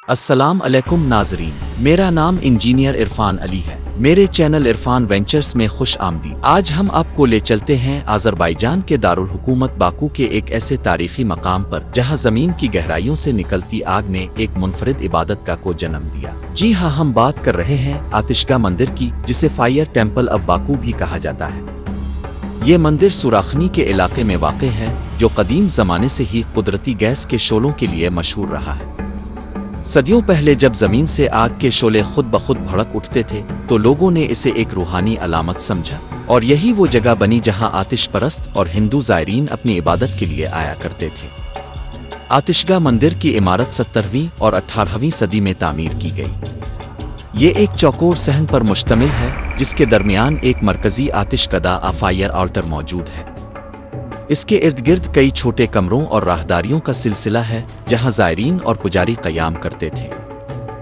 अस्सलाम अलैकुम नाजरीन, मेरा नाम इंजीनियर इरफान अली है। मेरे चैनल इरफान वेंचर्स में खुश आमदी। आज हम आपको ले चलते हैं आज़रबाईजान के दारुल हुकूमत बाकू के एक ऐसे तारीखी मकाम पर जहां जमीन की गहराइयों से निकलती आग ने एक मुनफरिद इबादत का को जन्म दिया। जी हाँ, हम बात कर रहे हैं आतिशगा मंदिर की, जिसे फायर टेम्पल ऑफ बाकू भी कहा जाता है। ये मंदिर सुराखनी के इलाके में वाक़ है, जो कदीम जमाने से ही कुदरती गैस के शोलों के लिए मशहूर रहा है। सदियों पहले जब जमीन से आग के शोले खुद ब खुद भड़क उठते थे, तो लोगों ने इसे एक रूहानी अलामत समझा, और यही वो जगह बनी जहां आतिश परस्त और हिंदू ज़ायरीन अपनी इबादत के लिए आया करते थे। आतिशगा मंदिर की इमारत 17वीं और 18वीं सदी में तामीर की गई। ये एक चौकोर सहन पर मुश्तमिल है, जिसके दरमियान एक मरकजी आतिशकदा फायर ऑल्टर मौजूद है। इसके इर्द गिर्द कई छोटे कमरों और राहदारियों का सिलसिला है, जहां ज़ायरीन और पुजारी क़याम करते थे।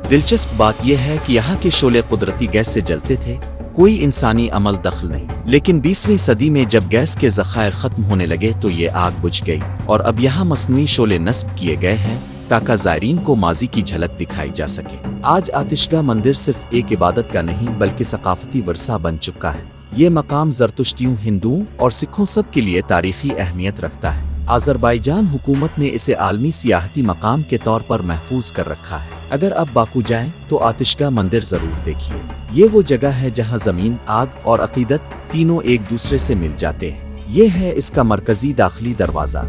दिलचस्प बात यह है कि यहाँ के शोले कुदरती गैस से जलते थे, कोई इंसानी अमल दखल नहीं। लेकिन 20वीं सदी में जब गैस के ज़खायर ख़त्म होने लगे तो ये आग बुझ गई, और अब यहाँ मसनूई शोले नस्ब किए गए हैं ताकि ज़ायरीन को माजी की झलक दिखाई जा सके। आज आतिशगा मंदिर सिर्फ एक इबादत का नहीं, बल्कि सकाफती वर्सा बन चुका है। ये मकाम ज़रतुश्तियों, हिंदुओं और सिखों सब के लिए तारीखी अहमियत रखता है। आज़रबाईजान हुकूमत ने इसे आलमी सियाहती मकाम के तौर पर महफूज कर रखा है। अगर आप बाकू जाएं तो आतिशगा मंदिर ज़रूर देखिए। ये वो जगह है जहां ज़मीन, आग और अकीदत तीनों एक दूसरे से मिल जाते हैं। ये है इसका मरकजी दाखिली दरवाज़ा।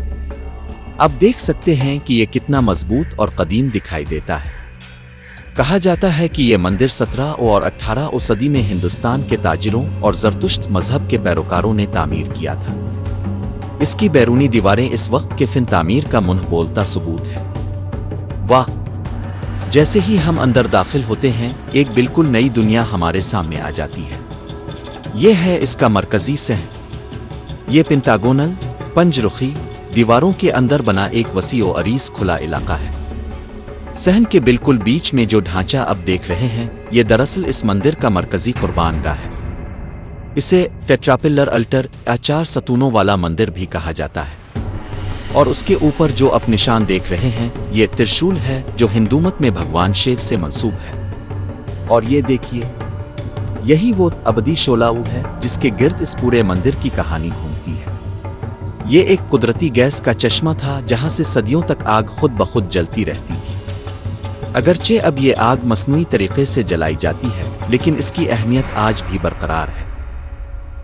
अब देख सकते हैं कि ये कितना मजबूत और कदीम दिखाई देता है। कहा जाता है कि ये मंदिर 17 और 18 सदी में हिंदुस्तान के ताजिरों और ज़रतुश्त मजहब के पैरोकारों ने तामीर किया था। इसकी बैरूनी दीवारें इस वक्त के फिन तामीर का मुंह बोलता सबूत है। वाह! जैसे ही हम अंदर दाखिल होते हैं, एक बिल्कुल नई दुनिया हमारे सामने आ जाती है। यह है इसका मरकजी सहन। ये पेंटागोनल पंजरुखी दीवारों के अंदर बना एक वसी और अरीज खुला इलाका है। सहन के बिल्कुल बीच में जो ढांचा अब देख रहे हैं, ये दरअसल इस मंदिर का मरकजी कुर्बानगाह है। इसे टेट्रापिलर अल्टर या 4 सतूनों वाला मंदिर भी कहा जाता है। और उसके ऊपर जो आप निशान देख रहे हैं, ये त्रिशूल है, जो हिंदू मत में भगवान शिव से मंसूब है। और ये देखिए, यही वो अबदी शोलाऊ है जिसके गिर्द इस पूरे मंदिर की कहानी घूमती है। ये एक कुदरती गैस का चश्मा था, जहां से सदियों तक आग खुद ब खुद जलती रहती थी। अगरचे अब ये आग मसनूई तरीके से जलाई जाती है, लेकिन इसकी अहमियत आज भी बरकरार है।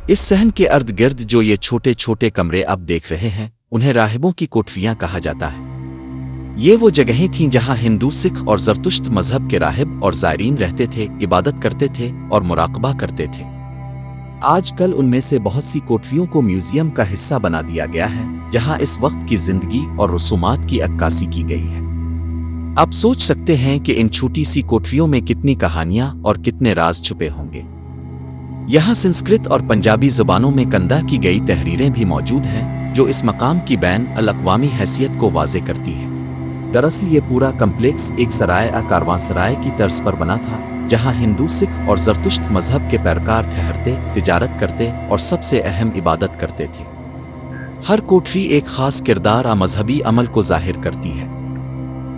इस सहन के अर्द गिर्द जो ये छोटे छोटे कमरे अब देख रहे हैं, उन्हें राहिबों की कोठरियां कहा जाता है। ये वो जगहें थीं जहां हिंदू, सिख और ज़रतुश्त मजहब के राहिब और ज़ायरीन रहते थे, इबादत करते थे और मुराकबा करते थे। आजकल उनमें से बहुत सी कोठरियों को म्यूजियम का हिस्सा बना दिया गया है, जहां इस वक्त की जिंदगी और रसूमात की अक्कासी की गई है। आप सोच सकते हैं कि इन छोटी सी कोठरियों में कितनी कहानियां और कितने राज छुपे होंगे। यहाँ संस्कृत और पंजाबी जुबानों में कंदा की गई तहरीरें भी मौजूद हैं, जो इस मकाम की बैन अल-अक़वामी हैसियत को वाज़े करती है। दरअसल ये पूरा कम्प्लेक्स एक सराय कारवांसराय की तर्ज पर बना था, जहाँ हिंदू, सिख और ज़रतुश्त मजहब के पैरकार ठहरते, तिजारत करते और सबसे अहम इबादत करते थे। हर कोठरी एक खास किरदार और मजहबी अमल को जाहिर करती है।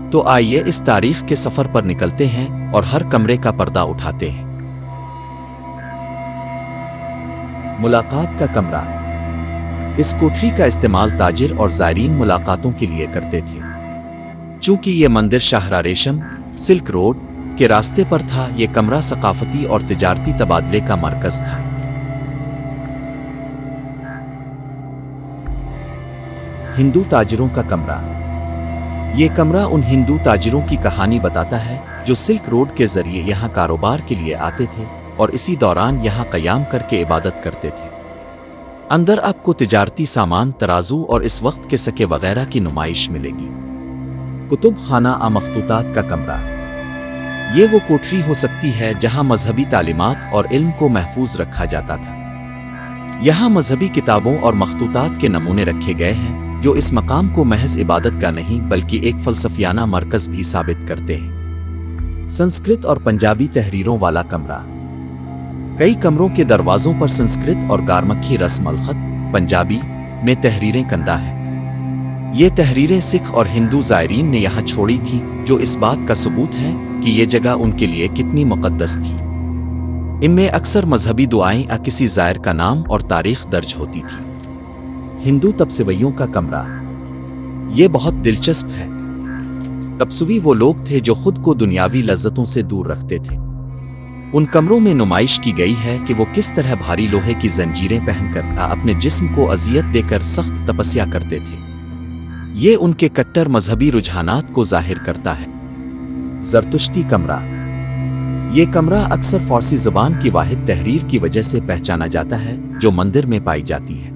तो आइए इस तारीख के सफर पर निकलते हैं और हर कमरे का पर्दा उठाते हैं। मुलाकात का कमरा। इस कोठरी का इस्तेमाल ताजिर और ज़ायरीन मुलाकातों के लिए करते थे। चूंकि ये मंदिर शाहरा रेशम सिल्क रोड के रास्ते पर था, ये कमरा सकाफती और तिजारती तबादले का मरकज था। हिंदू ताजिरों का कमरा। ये कमरा उन हिंदू ताजिरों की कहानी बताता है जो सिल्क रोड के जरिए यहाँ कारोबार के लिए आते थे और इसी दौरान यहाँ क़याम करके इबादत करते थे। अंदर आपको तिजारती सामान, तराजू और इस वक्त के सके वगैरह की नुमाइश मिलेगी। कुतुब खाना आ मखतूतात का कमरा। ये वो कोठरी हो सकती है जहाँ मजहबी तालीमात और इल्म को महफूज रखा जाता था। यहाँ मजहबी किताबों और मखतूतात के नमूने रखे गए हैं, जो इस मकाम को महज इबादत का नहीं बल्कि एक फलसफियाना मरकज भी साबित करते हैं। संस्कृत और पंजाबी तहरीरों वाला कमरा। कई कमरों के दरवाजों पर संस्कृत और गारमखी रस्म अल खत पंजाबी में तहरीरें कंदा है। یہ تحریریں سکھ اور ہندو زائرین نے یہاں چھوڑی تھی، جو اس بات کا ثبوت ہے کہ یہ جگہ ان کے لیے کتنی مقدس تھی۔ ان میں اکثر مذہبی دعائیں کسی زائر کا نام اور تاریخ درج ہوتی تھی۔ ہندو تپسویوں کا کمرہ۔ یہ بہت دلچسپ ہے۔ تپسوی وہ لوگ تھے جو خود کو دنیاوی لذتوں سے دور رکھتے تھے۔ ان کمروں میں نمائش کی گئی ہے کہ وہ کس طرح بھاری لوہے کی زنجیریں پہن کر اپنے جسم کو اذیت دے کر سخت تپسیا کرتے تھے۔ یہ ان کے کٹر مذہبی رجحانات کو ظاہر کرتا ہے۔ زرتشتی کمرہ۔ یہ کمرہ اکثر فارسی زبان کی واحد تحریر کی وجہ سے پہچانا جاتا ہے جو مندر میں پائی جاتی ہے۔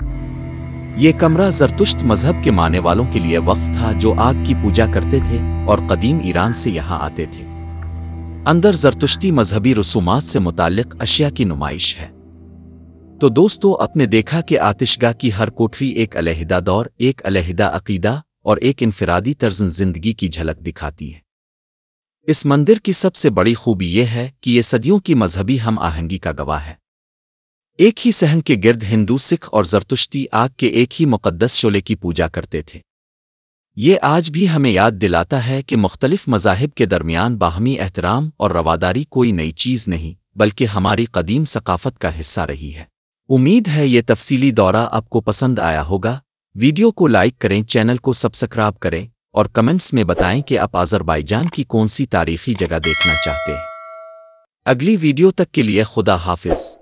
یہ کمرہ زرتشت مذہب کے ماننے والوں کے لیے وقف تھا جو آگ کی پوجا کرتے تھے اور قدیم ایران سے یہاں آتے تھے۔ اندر زرتشتی مذہبی رسومات سے متعلق اشیاء کی نمائش ہے۔ تو دوستو، اپنے دیکھا کہ آتشگاہ کی ہر کوٹری ایک علیحدہ دور، ایک علیحدہ عقیدہ اور ایک انفرادی طرز زندگی کی جھلک دکھاتی ہے۔ اس مندر کی سب سے بڑی خوبی یہ ہے کہ یہ صدیوں کی مذہبی ہم آہنگی کا گواہ ہے۔ ایک ہی صحن کے گرد ہندو، سکھ اور زرتشتی آگ کے ایک ہی مقدس شعلے کی پوجا کرتے تھے۔ یہ آج بھی ہمیں یاد دلاتا ہے کہ مختلف مذاہب کے درمیان باہمی احترام اور رواداری کوئی نئی چیز نہیں، بلکہ ہماری قدیم ثقافت کا حصہ رہی ہے۔ امید ہے یہ تفصیلی دورہ آپ کو پسند آیا ہوگا۔ ویڈیو کو لائک کریں، چینل کو سبسکرائب کریں اور کمنٹس میں بتائیں کہ آپ آذربائیجان کی کون سی تاریخی جگہ دیکھنا چاہتے ہیں۔ اگلی ویڈیو تک کے لیے خدا حافظ۔